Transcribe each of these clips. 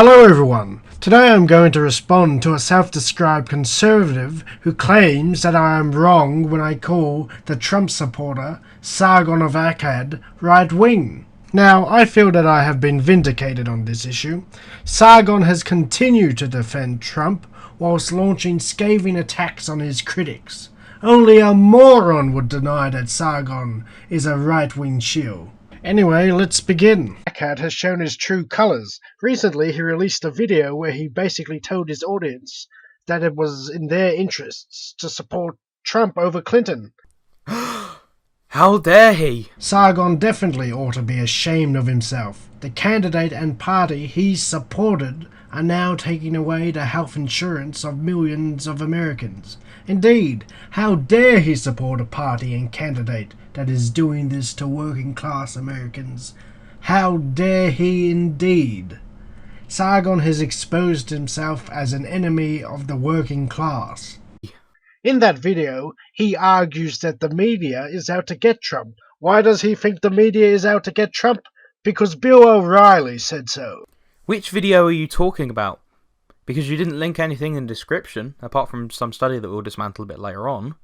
Hello everyone. Today I'm going to respond to a self-described conservative who claims that I am wrong when I call the Trump supporter Sargon of Akkad right-wing. Now, I feel that I have been vindicated on this issue. Sargon has continued to defend Trump whilst launching scathing attacks on his critics. Only a moron would deny that Sargon is a right-wing shill. Anyway, let's begin. Akkad has shown his true colours. Recently, he released a video where he basically told his audience that it was in their interests to support Trump over Clinton. How dare he? Sargon definitely ought to be ashamed of himself. The candidate and party he supported are now taking away the health insurance of millions of Americans. Indeed, how dare he support a party and candidate that is doing this to working class Americans? How dare he indeed? Sargon has exposed himself as an enemy of the working class. In that video, he argues that the media is out to get Trump. Why does he think the media is out to get Trump? Because Bill O'Reilly said so. Which video are you talking about? Because you didn't link anything in the description, apart from some study that we'll dismantle a bit later on.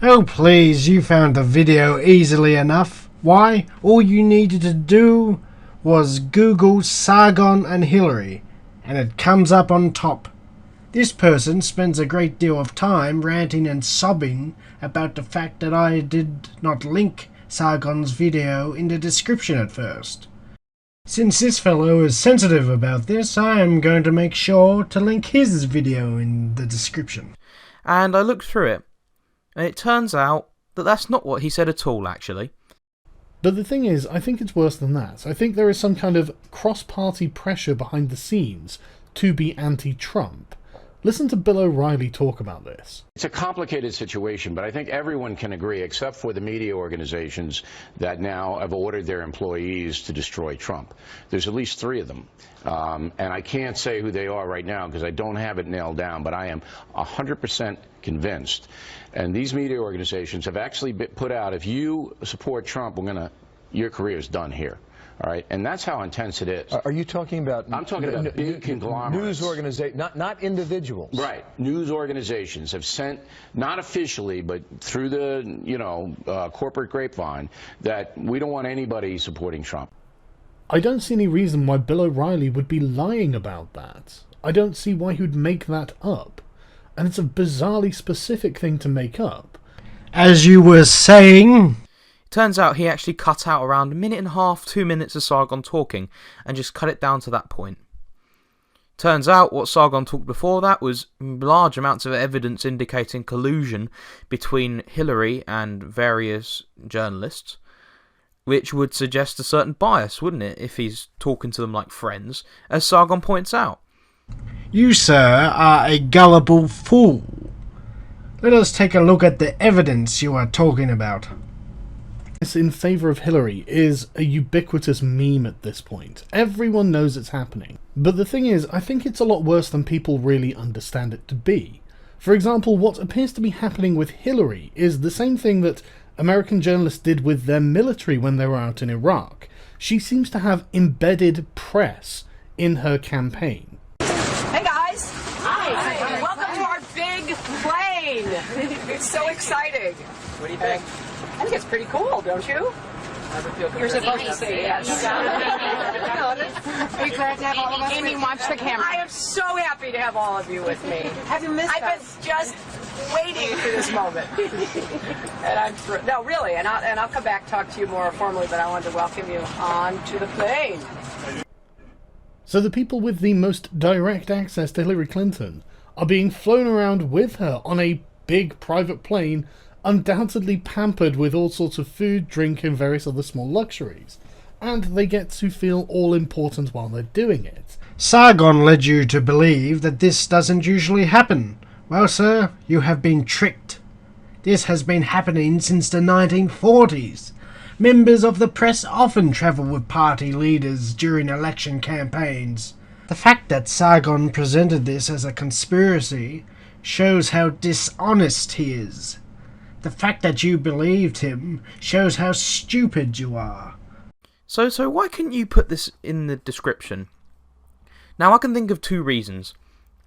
Oh please, you found the video easily enough. Why? All you needed to do was Google Sargon and Hillary, and it comes up on top. This person spends a great deal of time ranting and sobbing about the fact that I did not link Sargon's video in the description at first. Since this fellow is sensitive about this, I am going to make sure to link his video in the description. And I looked through it, and it turns out that that's not what he said at all, actually. But the thing is, I think it's worse than that. I think there is some kind of cross-party pressure behind the scenes to be anti-Trump. Listen to Bill O'Reilly talk about this. It's a complicated situation, but I think everyone can agree, except for the media organizations that now have ordered their employees to destroy Trump. There's at least 3 of them. And I can't say who they are right now because I don't have it nailed down, but I am 100% convinced. And these media organizations have actually put out, if you support Trump, your career is done here. All right, and that's how intense it is. Are you talking about? I'm talking about big conglomerates. News organizations, not individuals. Right. News organizations have sent, not officially, but through the corporate grapevine, that we don't want anybody supporting Trump. I don't see any reason why Bill O'Reilly would be lying about that. I don't see why he would make that up. And it's a bizarrely specific thing to make up. As you were saying... Turns out he actually cut out around 1.5 minutes, 2 minutes of Sargon talking and just cut it down to that point. Turns out what Sargon talked before that was large amounts of evidence indicating collusion between Hillary and various journalists, which would suggest a certain bias, wouldn't it, if he's talking to them like friends, as Sargon points out. You, sir, are a gullible fool. Let us take a look at the evidence you are talking about. In favour of Hillary is a ubiquitous meme at this point. Everyone knows it's happening. But the thing is, I think it's a lot worse than people really understand it to be. For example, what appears to be happening with Hillary is the same thing that American journalists did with their military when they were out in Iraq. She seems to have embedded press in her campaign. Hey guys! Hi! Welcome to our big plane! It's so exciting! What do you think? I think it's pretty cool, don't you? You're supposed to say yes. Are you glad to have all of us? Amy, watch the camera. I am so happy to have all of you with me. Have you missed us? I've been just waiting for this moment. And I'm thrilled. No, really, and I'll come back and talk to you more formally, but I wanted to welcome you onto the plane. So the people with the most direct access to Hillary Clinton are being flown around with her on a big private plane, undoubtedly pampered with all sorts of food, drink, and various other small luxuries. And they get to feel all important while they're doing it. Sargon led you to believe that this doesn't usually happen. Well, sir, you have been tricked. This has been happening since the 1940s. Members of the press often travel with party leaders during election campaigns. The fact that Sargon presented this as a conspiracy shows how dishonest he is. The fact that you believed him shows how stupid you are. So why couldn't you put this in the description? Now, I can think of two reasons.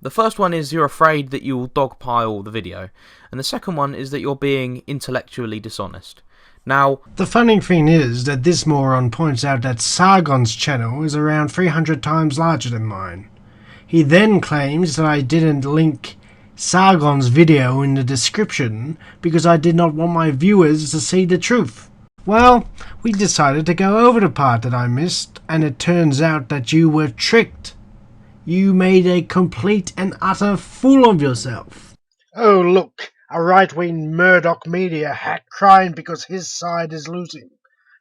The first one is you're afraid that you'll dogpile the video, and the second one is that you're being intellectually dishonest. Now, the funny thing is that this moron points out that Sargon's channel is around 300 times larger than mine. He then claims that I didn't link Sargon's video in the description because I did not want my viewers to see the truth. Well, we decided to go over the part that I missed, and it turns out that you were tricked. You made a complete and utter fool of yourself. Oh look, a right-wing Murdoch media hack crying because his side is losing.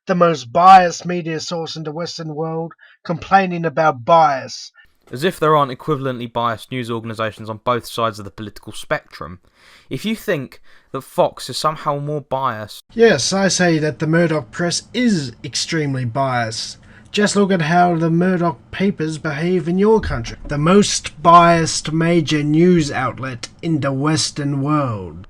The most biased media source in the Western world complaining about bias. As if there aren't equivalently biased news organisations on both sides of the political spectrum. If you think that Fox is somehow more biased... Yes, I say that the Murdoch press is extremely biased. Just look at how the Murdoch papers behave in your country. The most biased major news outlet in the Western world.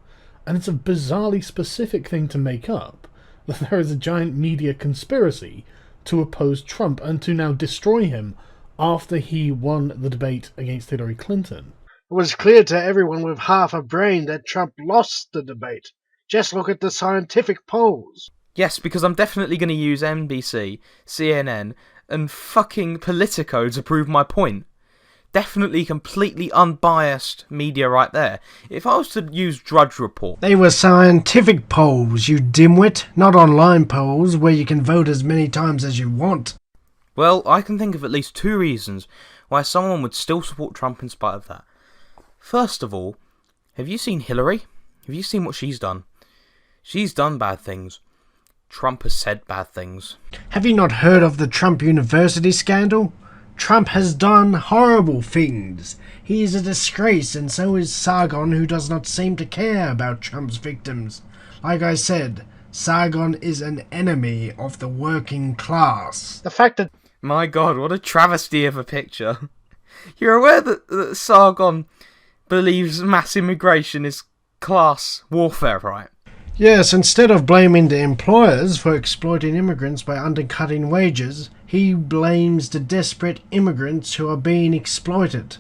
And it's a bizarrely specific thing to make up, that there is a giant media conspiracy to oppose Trump and to now destroy him after he won the debate against Hillary Clinton. It was clear to everyone with half a brain that Trump lost the debate. Just look at the scientific polls. Yes, because I'm definitely going to use NBC, CNN, and fucking Politico to prove my point. Definitely completely unbiased media right there. If I was to use Drudge Report... They were scientific polls, you dimwit, not online polls where you can vote as many times as you want. Well, I can think of at least two reasons why someone would still support Trump in spite of that. First of all, have you seen Hillary? Have you seen what she's done? She's done bad things. Trump has said bad things. Have you not heard of the Trump University scandal? Trump has done horrible things. He is a disgrace, and so is Sargon, who does not seem to care about Trump's victims. Like I said, Sargon is an enemy of the working class. The fact that... My god, what a travesty of a picture. You're aware that Sargon believes mass immigration is class warfare, right? Yes, instead of blaming the employers for exploiting immigrants by undercutting wages, he blames the desperate immigrants who are being exploited.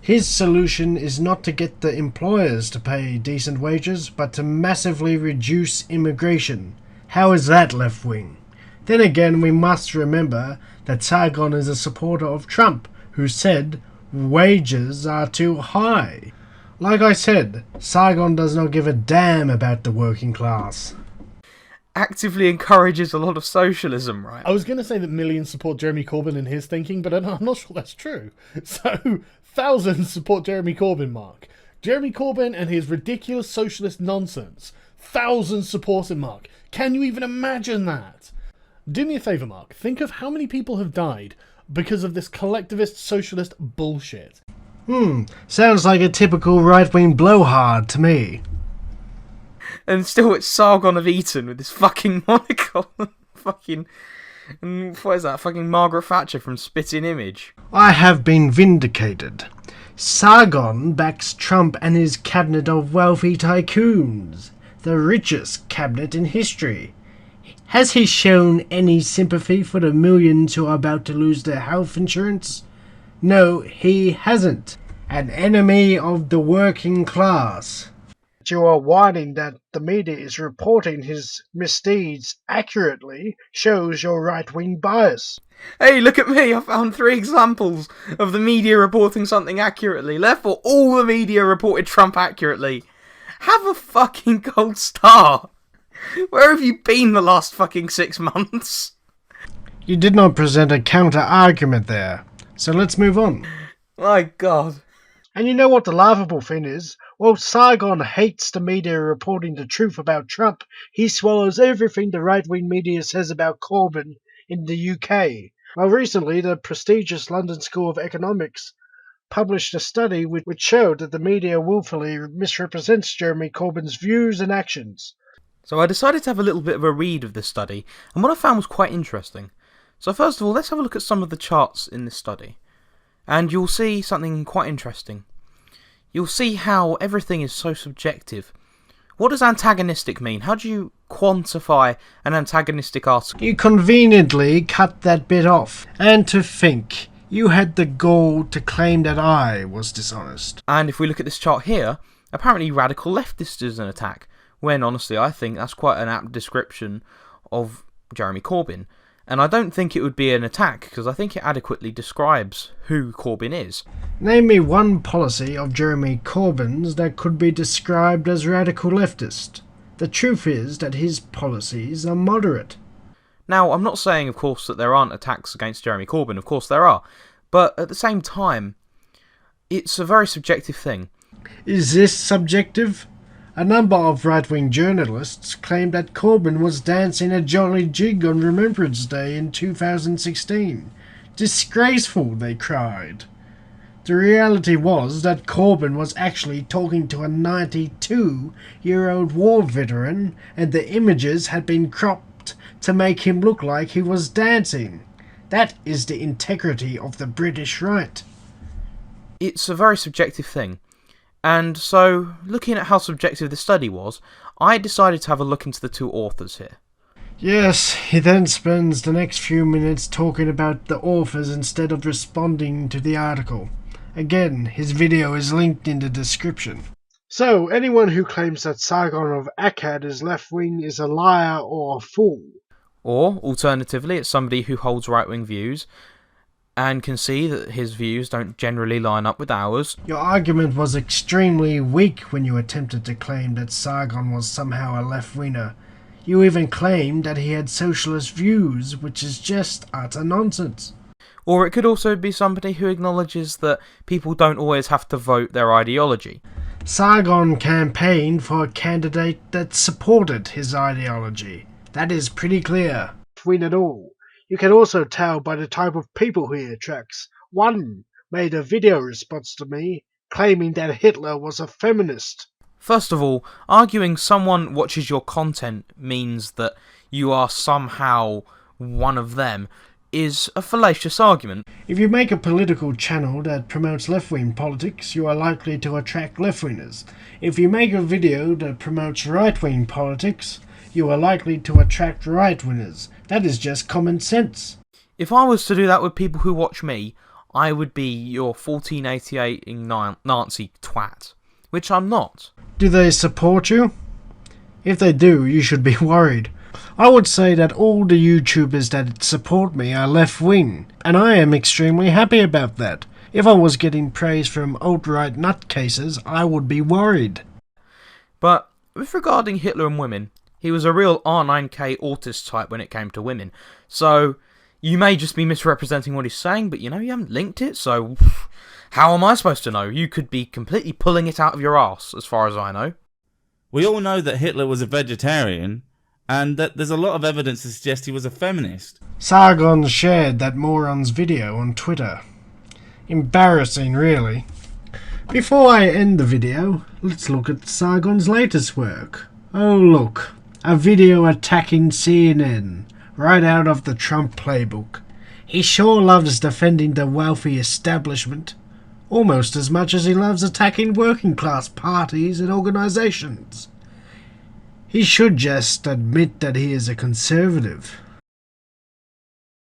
His solution is not to get the employers to pay decent wages, but to massively reduce immigration. How is that left-wing? Then again, we must remember that Sargon is a supporter of Trump, who said wages are too high. Like I said, Sargon does not give a damn about the working class. Actively encourages a lot of socialism, right? I was going to say that millions support Jeremy Corbyn in his thinking, but I'm not sure that's true. So, thousands support Jeremy Corbyn, Mark. Jeremy Corbyn and his ridiculous socialist nonsense. Thousands support him, Mark. Can you even imagine that? Do me a favour, Mark. Think of how many people have died because of this collectivist socialist bullshit. Sounds like a typical right-wing blowhard to me. And still it's Sargon of Eton with this fucking monocle. Fucking... what is that? Fucking Margaret Thatcher from Spitting Image. I have been vindicated. Sargon backs Trump and his cabinet of wealthy tycoons. The richest cabinet in history. Has he shown any sympathy for the millions who are about to lose their health insurance? No, he hasn't. An enemy of the working class. You are whining that the media is reporting his misdeeds accurately shows your right-wing bias. Hey, look at me! I found 3 examples of the media reporting something accurately. Therefore, all the media reported Trump accurately. Have a fucking gold star! Where have you been the last fucking 6 months? You did not present a counter-argument there. So let's move on. My god. And you know what the laughable thing is? Well, Sargon hates the media reporting the truth about Trump. He swallows everything the right-wing media says about Corbyn in the UK. Well, recently, the prestigious London School of Economics published a study which showed that the media willfully misrepresents Jeremy Corbyn's views and actions. So I decided to have a little bit of a read of this study, and what I found was quite interesting. So first of all, let's have a look at some of the charts in this study. And you'll see something quite interesting. You'll see how everything is so subjective. What does antagonistic mean? How do you quantify an antagonistic article? You conveniently cut that bit off. And to think, You had the gall to claim that I was dishonest. And if we look at this chart here, apparently radical leftist is an attack, when honestly I think that's quite an apt description of Jeremy Corbyn. And I don't think it would be an attack, because I think it adequately describes who Corbyn is. Name me one policy of Jeremy Corbyn's that could be described as radical leftist. The truth is that his policies are moderate. Now, I'm not saying, of course, that there aren't attacks against Jeremy Corbyn. Of course there are. But at the same time, it's a very subjective thing. Is this subjective? A number of right-wing journalists claimed that Corbyn was dancing a jolly jig on Remembrance Day in 2016. Disgraceful, they cried. The reality was that Corbyn was actually talking to a 92-year-old war veteran, and the images had been cropped to make him look like he was dancing. That is the integrity of the British right. It's a very subjective thing. And so, looking at how subjective the study was, I decided to have a look into the two authors here. Yes, he then spends the next few minutes talking about the authors instead of responding to the article. Again, his video is linked in the description. So, anyone who claims that Sargon of Akkad is left-wing is a liar or a fool. Or, alternatively, it's somebody who holds right-wing views and can see that his views don't generally line up with ours. Your argument was extremely weak when you attempted to claim that Sargon was somehow a left-winger. You even claimed that he had socialist views, which is just utter nonsense. Or it could also be somebody who acknowledges that people don't always have to vote their ideology. Sargon campaigned for a candidate that supported his ideology. That is pretty clear. Win at all. You can also tell by the type of people he attracts. One made a video response to me, claiming that Hitler was a feminist. First of all, arguing someone watches your content means that you are somehow one of them is a fallacious argument. If you make a political channel that promotes left-wing politics, you are likely to attract left-wingers. If you make a video that promotes right-wing politics, you are likely to attract right-wingers. That is just common sense. If I was to do that with people who watch me, I would be your 1488-ing Nazi twat, which I'm not. Do they support you? If they do, you should be worried. I would say that all the YouTubers that support me are left-wing, and I am extremely happy about that. If I was getting praise from alt-right nutcases, I would be worried. But with regarding Hitler and women, he was a real R9K autist type when it came to women. So, you may just be misrepresenting what he's saying, but you haven't linked it, so how am I supposed to know? You could be completely pulling it out of your arse, as far as I know. We all know that Hitler was a vegetarian, and that there's a lot of evidence to suggest he was a feminist. Sargon shared that moron's video on Twitter. Embarrassing, really. Before I end the video, let's look at Sargon's latest work. Oh look, a video attacking CNN, right out of the Trump playbook. He sure loves defending the wealthy establishment, almost as much as he loves attacking working class parties and organizations. He should just admit that he is a conservative.